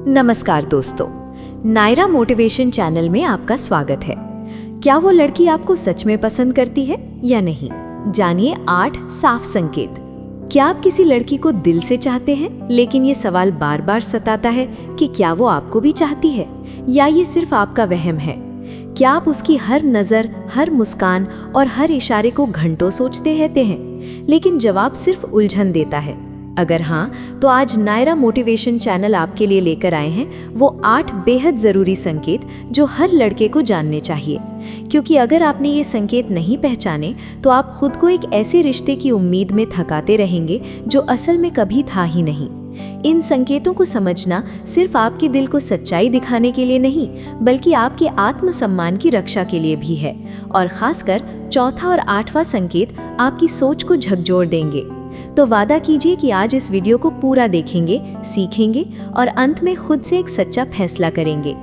नमस्कार दोस्तों, Naira motivation channel में आपका स्वागत है। क्या वो लड़की आपको सच में पसंद करती है या नहीं? जानिए 8 साफ संकेत। क्या आप किसी लड़की को दिल से चाहते हैं, लेकिन ये सवाल बार बार सताता है कि क्या वो आपको भी चाहती है या ये सिर्फ आपका वहम है? क्या आप उसकी हर नज़र, हर मुस्कान और हर इशारे को घंटों सोचते रहते हैं, लेकिन जवाब सिर्फ उलझन देता है? अगर हाँ, तो आज नायरा मोटिवेशन चैनल आपके लिए लेकर आए हैं वो 8 बेहद ज़रूरी संकेत जो हर लड़के को जानने चाहिए। क्योंकि अगर आपने ये संकेत नहीं पहचाने तो आप खुद को एक ऐसे रिश्ते की उम्मीद में थकाते रहेंगे जो असल में कभी था ही नहीं। इन संकेतों को समझना सिर्फ आपके दिल को सच्चाई दिखाने के लिए नहीं, बल्कि आपके आत्मसम्मान की रक्षा के लिए भी है। और खासकर चौथा और 8वां संकेत आपकी सोच को झकझोर देंगे। तो वादा कीजिए कि आज इस वीडियो को पूरा देखेंगे, सीखेंगे और अंत में खुद से एक सच्चा फैसला करेंगे।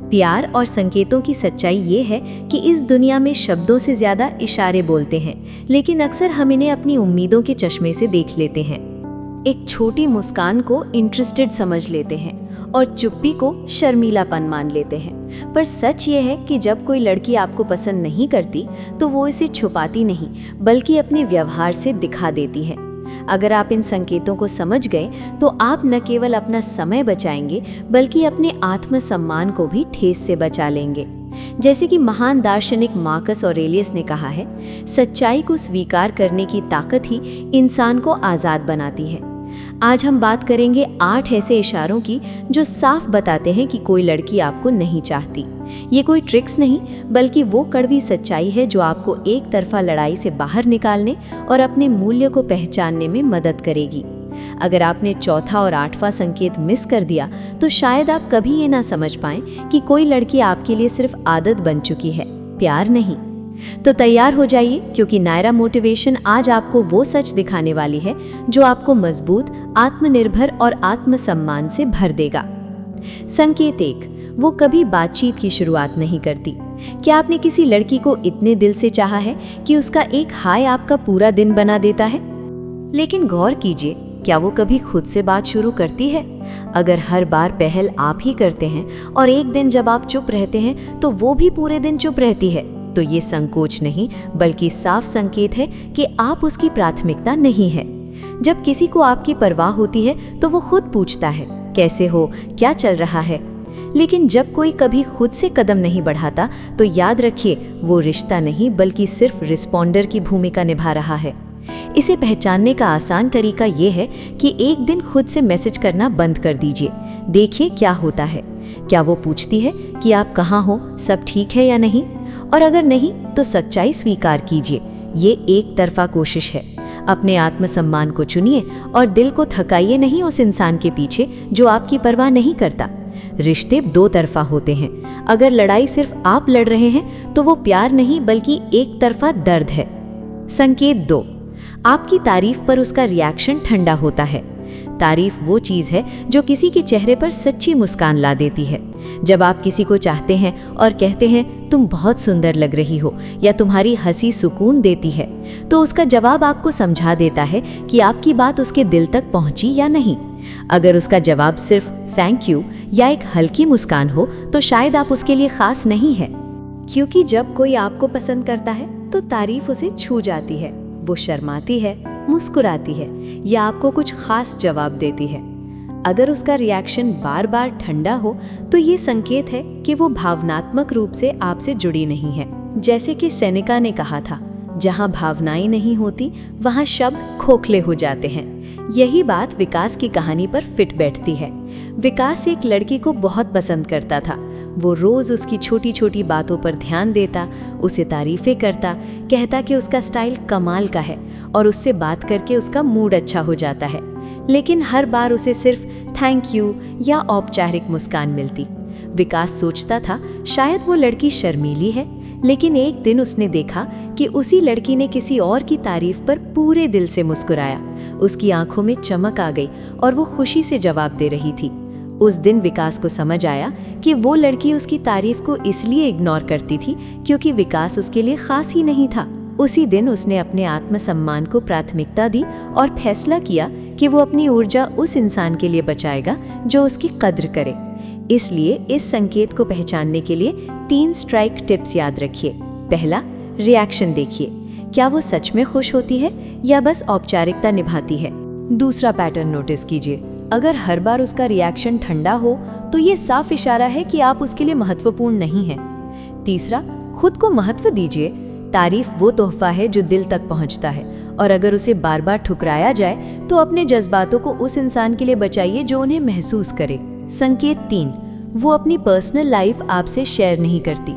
प्यार और संकेतों की सच्चाई ये है कि इस दुनिया में शब्दों से ज़्यादा इशारे बोलते हैं, लेकिन अक्सर हम इन्हें अपनी उम्मीदों के चश्मे से देख लेते हैं। एक छोटी मुस्कान को इंटरेस्टेड समझ लेते हैं और चुप्पी को शर्मीलापन मान लेते हैं। पर सच ये है कि जब कोई लड़की आपको पसंद नहीं करती तो वो इसे छुपाती नहीं, बल्कि अपने व्यवहार से दिखा देती है। अगर आप इन संकेतों को समझ गए तो आप न केवल अपना समय बचाएंगे, बल्कि अपने आत्मसम्मान को भी ठेस से बचा लेंगे। जैसे कि महान दार्शनिक मार्कस ऑरेलियस ने कहा है, सच्चाई को स्वीकार करने की ताकत ही इंसान को आज़ाद बनाती है। आज हम बात करेंगे 8 ऐसे इशारों की जो साफ बताते हैं कि कोई लड़की आपको नहीं चाहती। ये कोई ट्रिक्स नहीं, बल्कि वो कड़वी सच्चाई है जो आपको एक तरफा लड़ाई से बाहर निकालने और अपने मूल्य को पहचानने में मदद करेगी। अगर आपने चौथा और 8वां संकेत मिस कर दिया तो शायद आप कभी ये ना समझ पाएं कि कोई लड़की आपके लिए सिर्फ आदत बन चुकी है, प्यार नहीं। तो तैयार हो जाइए, क्योंकि नायरा मोटिवेशन आज आपको वो सच दिखाने वाली है जो आपको मजबूत, आत्मनिर्भर और आत्मसम्मान से भर देगा। संकेत 1, वो कभी बातचीत की शुरुआत नहीं करती। क्या आपने किसी लड़की को इतने दिल से चाहा है कि उसका एक हाय आपका पूरा दिन बना देता है? लेकिन गौर कीजिए, क्या वो कभी खुद से बात शुरू करती है? अगर हर बार पहल आप ही करते हैं और एक दिन जब आप चुप रहते हैं तो वो भी पूरे दिन चुप रहती है, तो ये संकोच नहीं, बल्कि साफ संकेत है कि आप उसकी प्राथमिकता नहीं है। जब किसी को आपकी परवाह होती है तो वो खुद पूछता है, कैसे हो, क्या चल रहा है। लेकिन जब कोई कभी खुद से कदम नहीं बढ़ाता तो याद रखिए, वो रिश्ता नहीं बल्कि सिर्फ रिस्पॉन्डर की भूमिका निभा रहा है। इसे पहचानने का आसान तरीका ये है कि एक दिन खुद से मैसेज करना बंद कर दीजिए। देखिए क्या होता है। क्या वो पूछती है कि आप कहाँ हो, सब ठीक है या नहीं? और अगर नहीं तो सच्चाई स्वीकार कीजिए, ये एक तरफा कोशिश है। अपने आत्मसम्मान को चुनिए और दिल को थकाइए नहीं उस इंसान के पीछे जो आपकी परवाह नहीं करता। रिश्ते 2 तरफा होते हैं। अगर लड़ाई सिर्फ आप लड़ रहे हैं तो वो प्यार नहीं, बल्कि एक तरफा दर्द है। संकेत 2, आपकी तारीफ पर उसका रिएक्शन ठंडा होता है। तारीफ वो चीज़ है जो किसी के चेहरे पर सच्ची मुस्कान ला देती है। जब आप किसी को चाहते हैं और कहते हैं तुम बहुत सुंदर लग रही हो या तुम्हारी हंसी सुकून देती है, तो उसका जवाब आपको समझा देता है कि आपकी बात उसके दिल तक पहुंची या नहीं। अगर उसका जवाब सिर्फ थैंक यू या एक हल्की मुस्कान हो तो शायद आप उसके लिए खास नहीं है। क्योंकि जब कोई आपको पसंद करता है तो तारीफ उसे छू जाती है। वो शर्माती है, मुस्कुराती है या आपको कुछ खास जवाब देती है। अगर उसका रिएक्शन बार बार ठंडा हो तो ये संकेत है कि वो भावनात्मक रूप से आपसे जुड़ी नहीं है। जैसे कि सेनेका ने कहा था, जहाँ भावनाएं नहीं होती वहाँ शब्द खोखले हो जाते हैं। यही बात विकास की कहानी पर फिट बैठती है। विकास एक लड़की को बहुत पसंद करता था। वो रोज उसकी छोटी छोटी बातों पर ध्यान देता, उसे तारीफें करता, कहता कि उसका स्टाइल कमाल का है और उससे बात करके उसका मूड अच्छा हो जाता है। लेकिन हर बार उसे सिर्फ थैंक यू या औपचारिक मुस्कान मिलती। विकास सोचता था शायद वो लड़की शर्मीली है, लेकिन एक दिन उसने देखा कि उसी लड़की ने किसी और की तारीफ पर पूरे दिल से मुस्कुराया। उसकी आंखों में चमक आ गई और वो खुशी से जवाब दे रही थी। उस दिन विकास को समझ आया कि वो लड़की उसकी तारीफ को इसलिए इग्नोर करती थी क्योंकि विकास उसके लिए खास ही नहीं था। उसी दिन उसने अपने आत्मसम्मान को प्राथमिकता दी और फैसला किया कि वो अपनी ऊर्जा उस इंसान के लिए बचाएगा जो उसकी कद्र करे। इसलिए इस संकेत को पहचानने के लिए 3 स्ट्राइक टिप्स याद रखिए। पहला, रिएक्शन देखिए, क्या वो सच में खुश होती है या बस औपचारिकता निभाती है। दूसरा पैटर्न नोटिस कीजिए, अगर हर बार उसका रिएक्शन ठंडा हो तो ये साफ इशारा है कि आप उसके लिए महत्वपूर्ण नहीं हैं। तीसरा, खुद को महत्व दीजिए, तारीफ वो तोहफा है जो दिल तक पहुंचता है, और अगर उसे बार बार ठुकराया जाए तो अपने जज्बातों को उस इंसान के लिए बचाइए जो उन्हें महसूस करे। संकेत 3, वो अपनी पर्सनल लाइफ आपसे शेयर नहीं करती।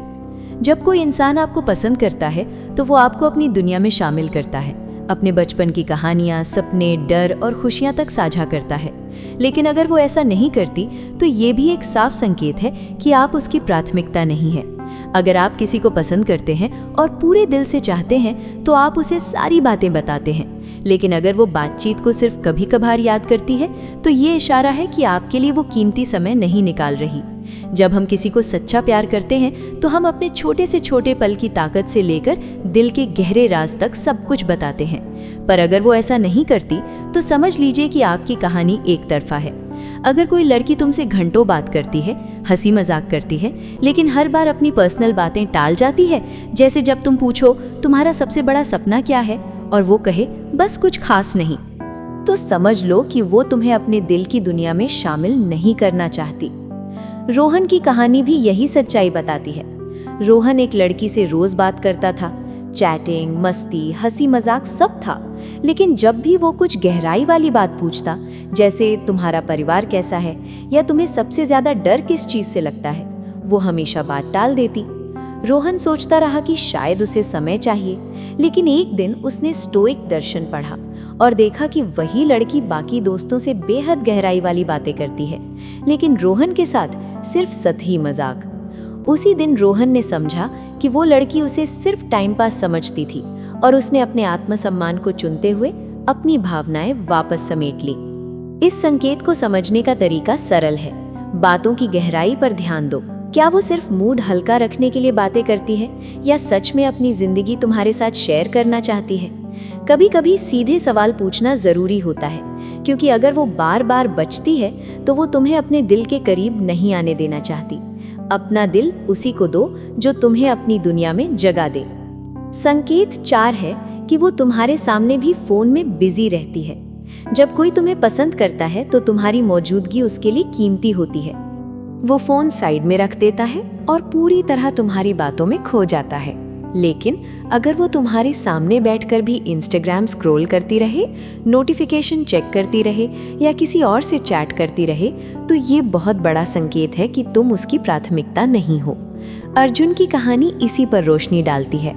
जब कोई इंसान आपको पसंद करता है तो वो आपको अपनी दुनिया में शामिल करता है, अपने बचपन की कहानियां, सपने, डर और खुशियां तक साझा करता है। लेकिन अगर वो ऐसा नहीं करती तो ये भी एक साफ संकेत है कि आप उसकी प्राथमिकता नहीं है। अगर आप किसी को पसंद करते हैं और पूरे दिल से चाहते हैं तो आप उसे सारी बातें बताते हैं, लेकिन अगर वो बातचीत को सिर्फ कभी कभार याद करती है तो ये इशारा है कि आपके लिए वो कीमती समय नहीं निकाल रही। जब हम किसी को सच्चा प्यार करते हैं तो हम अपने छोटे से छोटे पल की ताकत से लेकर दिल के गहरे राज तक सब कुछ बताते हैं। पर अगर वो ऐसा नहीं करती तो समझ लीजिए कि आपकी कहानी एक तरफा है। अगर कोई लड़की तुमसे घंटों बात करती है, हंसी मजाक करती है, लेकिन हर बार अपनी पर्सनल बातें टाल जाती है, जैसे जब तुम पूछो तुम्हारा सबसे बड़ा सपना क्या है और वो कहे बस कुछ खास नहीं, तो समझ लो कि वो तुम्हें अपने दिल की दुनिया में शामिल नहीं करना चाहती। रोहन की कहानी भी यही सच्चाई बताती है। रोहन एक लड़की से रोज बात करता था, चैटिंग, मस्ती, हंसी मजाक सब था, लेकिन जब भी वो कुछ गहराई वाली बात पूछता, जैसे तुम्हारा परिवार कैसा है या तुम्हें सबसे ज्यादा डर किस चीज से लगता है, वो हमेशा बात टाल देती। रोहन सोचता रहा कि शायद उसे समय चाहिए, लेकिन एक दिन उसने स्टोइक दर्शन पढ़ा और देखा कि वही लड़की बाकी दोस्तों से बेहद गहराई वाली बातें करती है, लेकिन रोहन के साथ सिर्फ सतही मजाक। उसी दिन रोहन ने समझा कि वो लड़की उसे सिर्फ टाइम पास समझती थी और उसने अपने आत्मसम्मान को चुनते हुए अपनी भावनाएं वापस समेट ली। इस संकेत को समझने का तरीका सरल है। बातों की गहराई पर ध्यान दो। क्या वो सिर्फ मूड हल्का रखने के लिए बातें करती है या सच में अपनी जिंदगी तुम्हारे साथ शेयर करना चाहती है? कभी कभी सीधे सवाल पूछना जरूरी होता है, क्योंकि अगर वो बार बार बचती है तो वो तुम्हें अपने दिल के करीब नहीं आने देना चाहती। अपना दिल उसी को दो जो तुम्हें अपनी दुनिया में जगह दे। संकेत 4 है कि वो तुम्हारे सामने भी फोन में बिजी रहती है। जब कोई तुम्हें पसंद करता है तो तुम्हारी मौजूदगी उसके लिए कीमती होती है। वो फोन साइड में रख देता है और पूरी तरह तुम्हारी बातों में खो जाता है। लेकिन अगर वो तुम्हारे सामने बैठकर भी इंस्टाग्राम स्क्रॉल करती रहे, नोटिफिकेशन चेक करती रहे या किसी और से चैट करती रहे, तो ये बहुत बड़ा संकेत है कि तुम उसकी प्राथमिकता नहीं हो। अर्जुन की कहानी इसी पर रोशनी डालती है।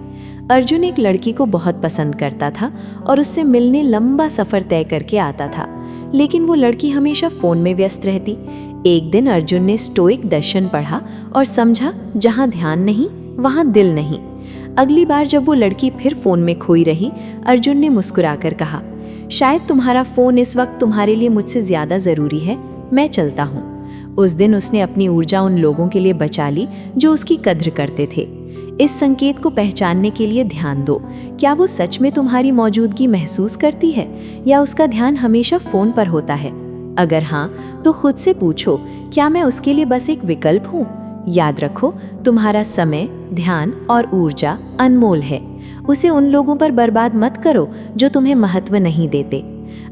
अर्जुन एक लड़की को बहुत पसंद करता था और उससे मिलने लंबा सफर तय करके आता था, लेकिन वो लड़की हमेशा फोन में व्यस्त रहती। एक दिन अर्जुन ने स्टोइक दर्शन पढ़ा और समझा, जहाँ ध्यान नहीं वहाँ दिल नहीं। अगली बार जब वो लड़की फिर फोन में खोई रही, अर्जुन ने मुस्कुराकर कहा, शायद तुम्हारा फोन इस वक्त तुम्हारे लिए मुझसे ज्यादा जरूरी है, मैं चलता हूँ। उस दिन उसने अपनी ऊर्जा उन लोगों के लिए बचा ली जो उसकी कद्र करते थे। इस संकेत को पहचानने के लिए ध्यान दो। क्या वो सच में तुम्हारी मौजूदगी महसूस करती है या उसका ध्यान हमेशा फोन पर होता है? अगर हाँ, तो खुद से पूछो, क्या मैं उसके लिए बस एक विकल्प हूँ? याद रखो, तुम्हारा समय, ध्यान और ऊर्जा अनमोल है। उसे उन लोगों पर बर्बाद मत करो जो तुम्हें महत्व नहीं देते।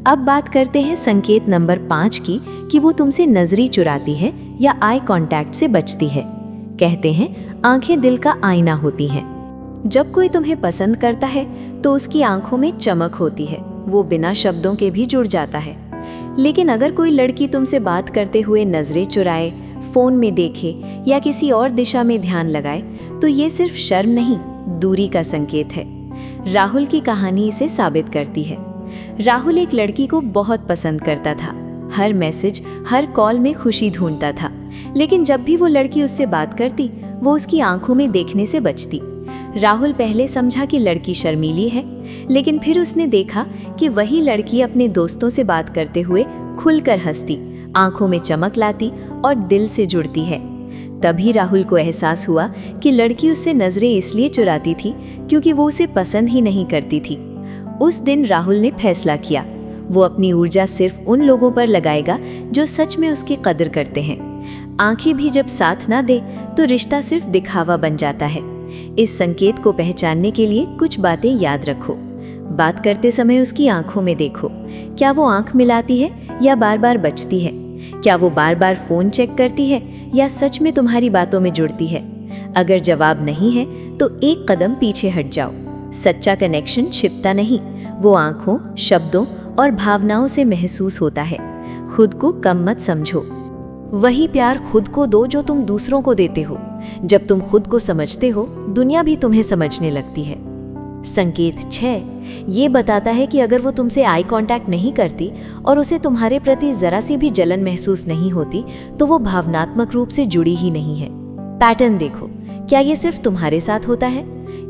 अब बात करते हैं संकेत नंबर 5 की, कि वो तुमसे नजरी चुराती है या आई कांटेक्ट से बचती है। कहते हैं, आंखें दिल का आईना होती हैं। जब कोई तुम्हें पसंद करता है तो उसकी आंखों में चमक होती है, वो बिना शब्दों के भी जुड़ जाता है। लेकिन अगर कोई लड़की तुमसे बात करते हुए नजरें चुराए, फोन में देखे या किसी और दिशा में ध्यान लगाए, तो ये सिर्फ शर्म नहीं, दूरी का संकेत है। राहुल की कहानी इसे साबित करती है। राहुल एक लड़की को बहुत पसंद करता था। हर मैसेज, हर कॉल में खुशी ढूंढता था, लेकिन जब भी वो लड़की उससे बात करती, वो उसकी आंखों में देखने से बचती। राहुल पहले समझा कि लड़की शर्मीली है, लेकिन फिर उसने देखा कि वही लड़की अपने दोस्तों से बात करते हुए खुलकर हंसती, आंखों में चमक लाती और दिल से जुड़ती है। तभी राहुल को एहसास हुआ कि लड़की उससे नजरें इसलिए चुराती थी क्योंकि वो उसे पसंद ही नहीं करती थी। उस दिन राहुल ने फैसला किया, वो अपनी ऊर्जा सिर्फ उन लोगों पर लगाएगा जो सच में उसकी कदर करते हैं। आंखें भी जब साथ ना दे तो रिश्ता सिर्फ दिखावा बन जाता है। इस संकेत को पहचानने के लिए कुछ बातें याद रखो। बात करते समय उसकी आंखों में देखो, क्या वो आंख मिलाती है या बार बार बचती है? क्या वो बार बार फोन चेक करती है या सच में तुम्हारी बातों में जुड़ती है? अगर जवाब नहीं है तो एक कदम पीछे हट जाओ। सच्चा कनेक्शन छिपता नहीं, वो आंखों, शब्दों और भावनाओं से महसूस होता है। खुद को कम मत समझो। वही प्यार खुद को दो जो तुम दूसरों को देते हो। जब तुम खुद को समझते हो, दुनिया भी तुम्हें समझने लगती है। संकेत 6 ये बताता है कि अगर वो तुमसे आई कांटेक्ट नहीं करती और उसे तुम्हारे प्रति जरा सी भी जलन महसूस नहीं होती, तो वो भावनात्मक रूप से जुड़ी ही नहीं है। पैटर्न देखो, क्या ये सिर्फ तुम्हारे साथ होता है?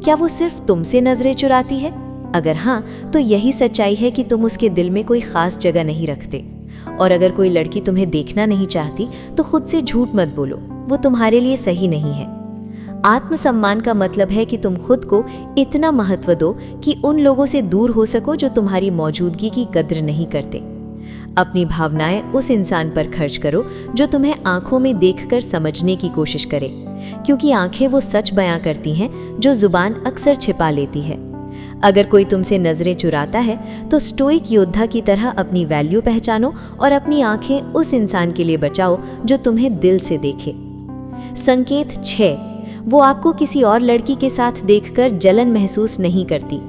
क्या वो सिर्फ तुमसे नजरें चुराती है? अगर हाँ, तो यही सच्चाई है कि तुम उसके दिल में कोई खास जगह नहीं रखते। और अगर कोई लड़की तुम्हें देखना नहीं चाहती तो खुद से झूठ मत बोलो, वो तुम्हारे लिए सही नहीं है। आत्मसम्मान का मतलब है कि तुम खुद को इतना महत्व दो कि उन लोगों से दूर हो सको जो तुम्हारी मौजूदगी की कद्र नहीं करते। अपनी भावनाएं उस इंसान पर खर्च करो जो तुम्हें आंखों में देखकर समझने की कोशिश करे, क्योंकि आंखें वो सच बयां करती हैं जो जुबान अक्सर छिपा लेती है। अगर कोई तुमसे नजरें चुराता है तो स्टोइक योद्धा की तरह अपनी वैल्यू पहचानो और अपनी आंखें उस इंसान के लिए बचाओ जो तुम्हें दिल से देखे। संकेत 6 वो आपको किसी और लड़की के साथ देखकर जलन महसूस नहीं करती।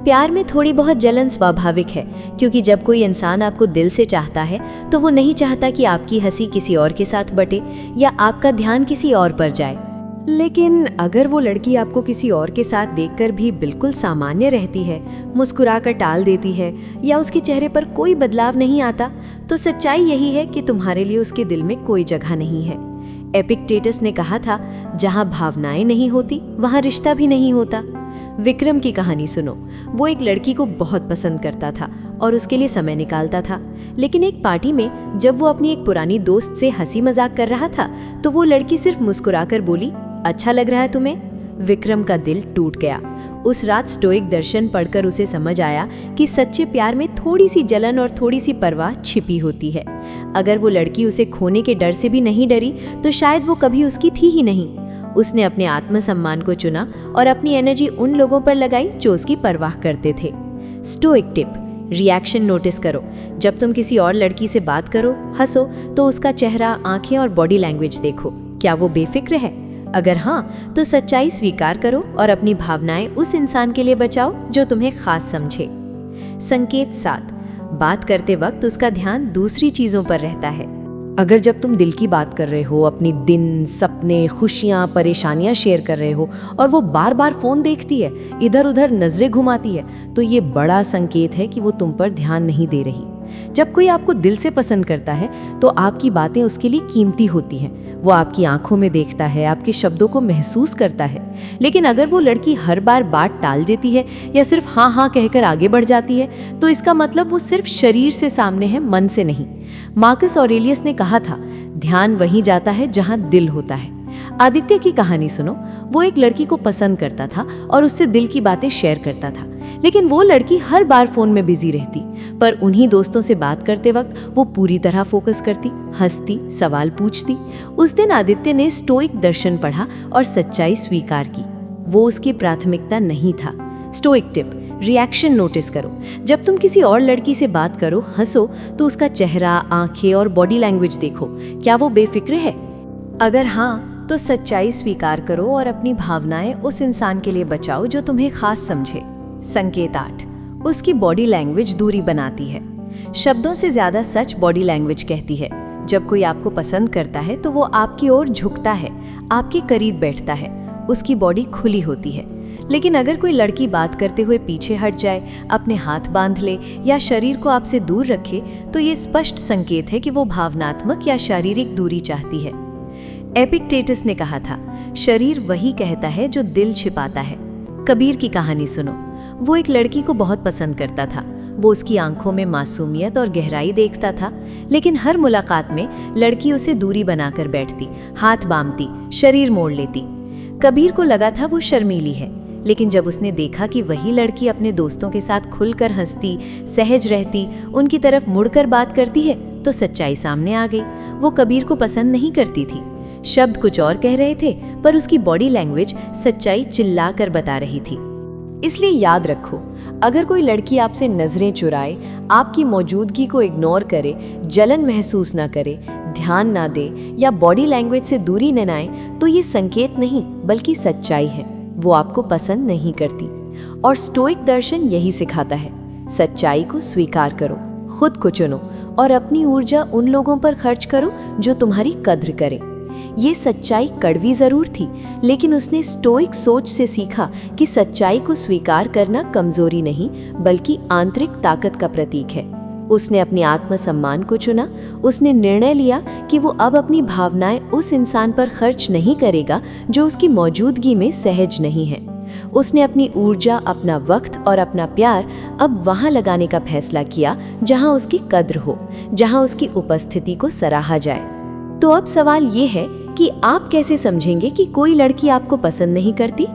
प्यार में थोड़ी बहुत जलन स्वाभाविक है, क्योंकि जब कोई इंसान आपको दिल से चाहता है तो वो नहीं चाहता कि आपकी हंसी किसी और के साथ बटे या आपका ध्यान किसी और पर जाए। लेकिन अगर वो लड़की आपको किसी और के साथ देखकर भी बिल्कुल सामान्य रहती है, मुस्कुराकर टाल देती है या उसके चेहरे पर कोई बदलाव नहीं आता, तो सच्चाई यही है कि तुम्हारे लिए उसके दिल में कोई जगह नहीं है। एपिक्टेटस ने कहा था, जहाँ भावनाएं नहीं होती वहाँ रिश्ता भी नहीं होता। विक्रम की कहानी सुनो। वो एक लड़की को बहुत पसंद करता था और उसके लिए समय निकालता था, लेकिन एक पार्टी में जब वो अपनी एक पुरानी दोस्त से हंसी मजाक कर रहा था तो वो लड़की सिर्फ मुस्कुराकर बोली, अच्छा लग रहा है तुम्हें? विक्रम का दिल टूट गया। उस रात स्टोइक दर्शन पढ़कर उसे समझ आया कि सच्चे प्यार में थोड़ी सी जलन और थोड़ी सी परवाह छिपी होती है। अगर वो लड़की उसे खोने के डर से भी नहीं डरी तो शायद वो कभी उसकी थी ही नहीं। उसने अपने आत्मसम्मान को चुना और अपनी एनर्जी उन लोगों पर लगाई जो उसकी परवाह करते थे। स्टोइक टिप, रिएक्शन नोटिस करो। जब तुम किसी और लड़की से बात करो, हंसो, तो उसका चेहरा, आंखें और बॉडी लैंग्वेज देखो। क्या वो बेफिक्र है? अगर हाँ, तो सच्चाई स्वीकार करो और अपनी भावनाएं उस इंसान के लिए बचाओ जो तुम्हें खास समझे। संकेत 7 बात करते वक्त उसका ध्यान दूसरी चीजों पर रहता है। अगर जब तुम दिल की बात कर रहे हो, अपनी दिन, सपने, खुशियाँ, परेशानियाँ शेयर कर रहे हो और वो बार बार फोन देखती है, इधर उधर नजरें घुमाती है, तो ये बड़ा संकेत है कि वो तुम पर ध्यान नहीं दे रही। जब कोई आपको दिल से पसंद करता है तो आपकी बातें उसके लिए कीमती होती हैं। वो आपकी आंखों में देखता है, आपके शब्दों को महसूस करता है। लेकिन अगर वो लड़की हर बार बात टाल देती है या सिर्फ हाँ हाँ कहकर आगे बढ़ जाती है, तो इसका मतलब वो सिर्फ शरीर से सामने है, मन से नहीं। मार्कस ऑरेलियस ने कहा था, ध्यान वहीं जाता है जहां दिल होता है। आदित्य की कहानी सुनो। वो एक लड़की को पसंद करता था और उससे दिल की बातें शेयर करता था, लेकिन वो लड़की हर बार फोन में बिजी रहती। पर उन्हीं दोस्तों से बात करते वक्त वो पूरी तरह फोकस करती, हंसती, सवाल पूछती। उस दिन आदित्य ने स्टोइक दर्शन पढ़ा और सच्चाई स्वीकार की। वो उसकी प्राथमिकता नहीं था। स्टोइक टिप, रिएक्शन नोटिस करो। जब तुम किसी और लड़की से बात करो, हंसो, तो उसका चेहरा, आंखें और बॉडी लैंग्वेज देखो। क्या वो बेफिक्र है? अगर हाँ, तो सच्चाई स्वीकार करो और अपनी भावनाएं उस इंसान के लिए बचाओ जो तुम्हें खास समझे। संकेत 8 उसकी बॉडी लैंग्वेज दूरी बनाती है। शब्दों से ज्यादा सच बॉडी लैंग्वेज कहती है। जब कोई आपको पसंद करता है तो वो आपकी ओर झुकता है, आपके करीब बैठता है, उसकी बॉडी खुली होती है। लेकिन अगर कोई लड़की बात करते हुए पीछे हट जाए, अपने हाथ बांध ले या शरीर को आपसे दूर रखे, तो ये स्पष्ट संकेत है कि वो भावनात्मक या शारीरिक दूरी चाहती है। एपिक्टेटस ने कहा था, शरीर वही कहता है जो दिल छिपाता है। कबीर की कहानी सुनो। वो एक लड़की को बहुत पसंद करता था। वो उसकी आंखों में मासूमियत और गहराई देखता था, लेकिन हर मुलाकात में लड़की उसे दूरी बनाकर बैठती, हाथ बांधती, शरीर मोड़ लेती। कबीर को लगा था वो शर्मीली है, लेकिन जब उसने देखा कि वही लड़की अपने दोस्तों के साथ खुलकर हंसती, सहज रहती, उनकी तरफ मुड़कर बात करती है, तो सच्चाई सामने आ गई। वो कबीर को पसंद नहीं करती थी। शब्द कुछ और कह रहे थे, पर उसकी बॉडी लैंग्वेज सच्चाई चिल्ला कर बता रही थी। इसलिए याद रखो, अगर कोई लड़की आपसे नजरें चुराए, आपकी मौजूदगी को इग्नोर करे, जलन महसूस ना करे, ध्यान ना दे या बॉडी लैंग्वेज से दूरी न बनाए, तो ये संकेत नहीं बल्कि सच्चाई है। वो आपको पसंद नहीं करती। और स्टोइक दर्शन यही सिखाता है, सच्चाई को स्वीकार करो, खुद को चुनो और अपनी ऊर्जा उन लोगों पर खर्च करो जो तुम्हारी कद्र करें। ये सच्चाई कड़वी जरूर थी, लेकिन उसने स्टोइक सोच से सीखा कि सच्चाई को स्वीकार करना कमजोरी नहीं बल्कि आंतरिक ताकत का प्रतीक है। उसने अपने आत्मसम्मान को चुना। उसने निर्णय लिया कि वो अब अपनी भावनाएं उस इंसान पर खर्च नहीं करेगा जो उसकी मौजूदगी में सहज नहीं है। उसने अपनी ऊर्जा, अपना वक्त और अपना प्यार अब वहां लगाने का फैसला किया जहां उसकी कद्र हो, जहां उसकी उपस्थिति को सराहा जाए। तो अब सवाल ये है कि आप कैसे समझेंगे कि कोई लड़की आपको पसंद नहीं करती?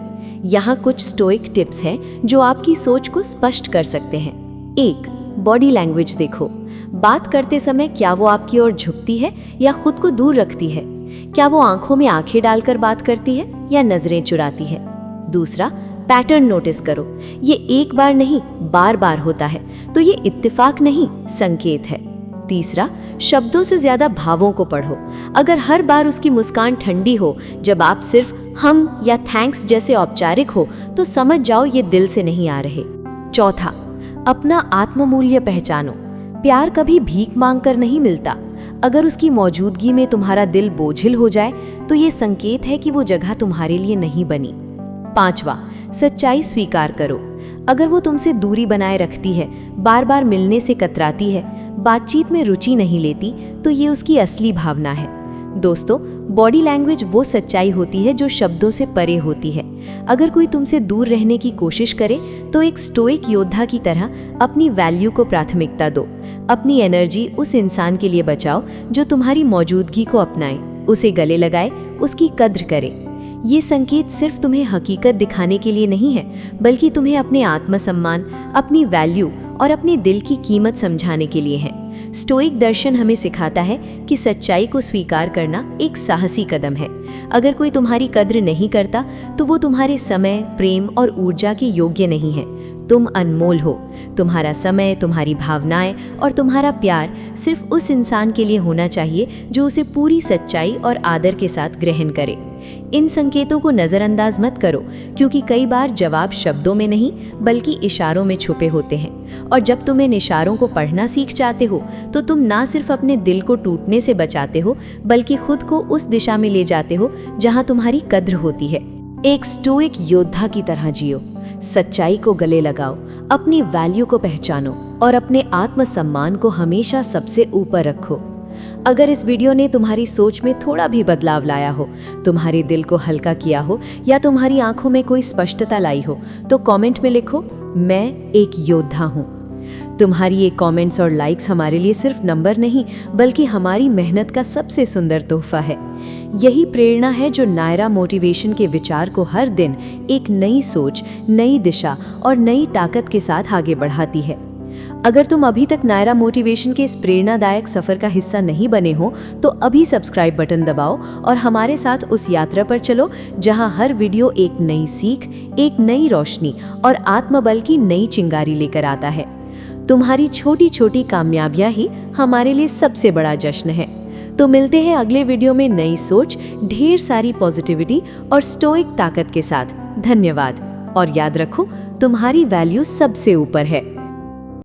यहाँ कुछ स्टोइक टिप्स हैं जो आपकी सोच को स्पष्ट कर सकते हैं। 1. बॉडी लैंग्वेज देखो। बात करते समय क्या वो आपकी ओर झुकती है या खुद को दूर रखती है? क्या वो आंखों में आंखें डालकर बात करती है या नजरें चुराती है? 2. पैटर्न नोटिस करो। ये एक बार नहीं, बार बार होता है, तो ये इत्तेफाक नहीं, संकेत है। 3. शब्दों से ज्यादा भावों को पढ़ो। अगर हर बार उसकी मुस्कान ठंडी हो जब आप सिर्फ हम या थैंक्स जैसे औपचारिक हो, तो समझ जाओ ये दिल से नहीं आ रहे। 4. अपना आत्ममूल्य पहचानो। प्यार कभी भीख मांगकर नहीं मिलता। अगर उसकी मौजूदगी में तुम्हारा दिल बोझिल हो जाए, तो ये संकेत है कि वो जगह तुम्हारे लिए नहीं बनी। 5. सच्चाई स्वीकार करो। अगर वो तुमसे दूरी बनाए रखती है, बार बार मिलने से कतराती है, बातचीत में रुचि नहीं लेती, तो ये उसकी असली भावना है। दोस्तों, बॉडी लैंग्वेज वो सच्चाई होती है जो शब्दों से परे होती है। अगर कोई तुमसे दूर रहने की कोशिश करे, तो एक स्टोइक योद्धा की तरह अपनी वैल्यू को प्राथमिकता दो। अपनी एनर्जी उस इंसान के लिए बचाओ जो तुम्हारी मौजूदगी को अपनाए, उसे गले लगाए, उसकी कद्र करे। ये संकेत सिर्फ तुम्हें हकीकत दिखाने के लिए नहीं है, बल्कि तुम्हें अपने आत्मसम्मान, अपनी वैल्यू और अपने दिल की कीमत समझाने के लिए है। स्टोइक दर्शन हमें सिखाता है कि सच्चाई को स्वीकार करना एक साहसी कदम है। अगर कोई तुम्हारी कद्र नहीं करता, तो वो तुम्हारे समय, प्रेम और ऊर्जा के योग्य नहीं है। तुम अनमोल हो। तुम्हारा समय, तुम्हारी भावनाएं और तुम्हारा प्यार सिर्फ उस इंसान के लिए होना चाहिए जो उसे पूरी सच्चाई और आदर के साथ ग्रहण करे। इन संकेतों को नज़रअंदाज मत करो, क्योंकि कई बार जवाब शब्दों में नहीं बल्कि इशारों में छुपे होते हैं। और जब तुम इन इशारों को पढ़ना सीख जाते हो, तो तुम ना सिर्फ अपने दिल को टूटने से बचाते हो, बल्कि खुद को उस दिशा में ले जाते हो जहां तुम्हारी कद्र होती है। एक स्टोइक योद्धा की तरह जियो, सच्चाई को गले लगाओ, अपनी वैल्यू को पहचानो और अपने आत्मसम्मान को हमेशा सबसे ऊपर रखो। अगर इस वीडियो ने तुम्हारी सोच में थोड़ा भी बदलाव लाया हो, तुम्हारे दिल को हल्का किया हो या तुम्हारी आंखों में कोई स्पष्टता लाई हो, तो कमेंट में लिखो, मैं एक योद्धा हूँ। तुम्हारी ये कमेंट्स और लाइक्स हमारे लिए सिर्फ नंबर नहीं, बल्कि हमारी मेहनत का सबसे सुंदर तोहफा है। यही प्रेरणा है जो नायरा मोटिवेशन के विचार को हर दिन एक नई सोच, नई दिशा और नई ताकत के साथ आगे बढ़ाती है। अगर तुम अभी तक नायरा मोटिवेशन के इस प्रेरणादायक सफर का हिस्सा नहीं बने हो, तो अभी सब्सक्राइब बटन दबाओ और हमारे साथ उस यात्रा पर चलो जहां हर वीडियो एक नई सीख, एक नई रोशनी और आत्मबल की नई चिंगारी लेकर आता है। तुम्हारी छोटी छोटी कामयाबियां ही हमारे लिए सबसे बड़ा जश्न है। तो मिलते हैं अगले वीडियो में नई सोच, ढेर सारी पॉजिटिविटी और स्टोइक ताकत के साथ। धन्यवाद और याद रखो, तुम्हारी वैल्यू सबसे ऊपर है।